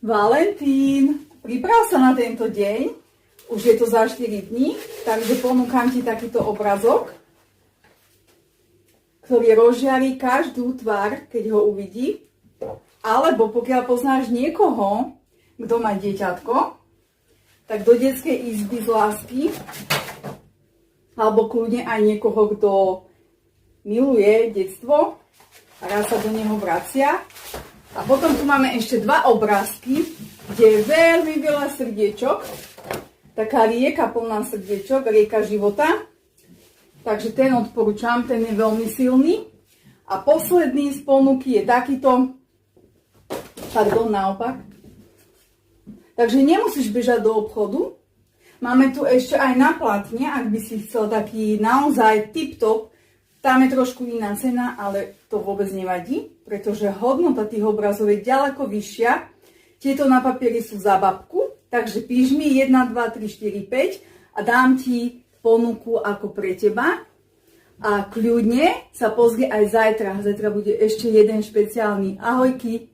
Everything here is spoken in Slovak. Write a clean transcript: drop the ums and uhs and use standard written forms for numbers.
Valentín, priprav sa na tento deň, už je to za 4 dní, takže ponúkam ti takýto obrazok, ktorý rozžiarí každú tvár, keď ho uvidí. Alebo pokiaľ poznáš niekoho, kto má dieťatko, tak do detskej izby z lásky, alebo kľudne aj niekoho, kto miluje detstvo a rád sa do neho vracia. A potom tu máme ešte dva obrázky, kde je veľmi veľa srdiečok. Taká rieka plná srdiečok, rieka života. Takže ten odporúčam, ten je veľmi silný. A posledný z ponuky je takýto, pardon, naopak. Takže nemusíš bežať do obchodu. Máme tu ešte aj na platne, ak by si chcel taký naozaj tip-top. Tam je trošku iná cena, ale to vôbec nevadí, pretože hodnota tých obrazov je ďaleko vyššia. Tieto na papieri sú za babku, takže píš mi 1, 2, 3, 4, 5 a dám ti ponuku ako pre teba. A kľudne sa pozri aj zajtra. Zajtra bude ešte jeden špeciálny. Ahojky!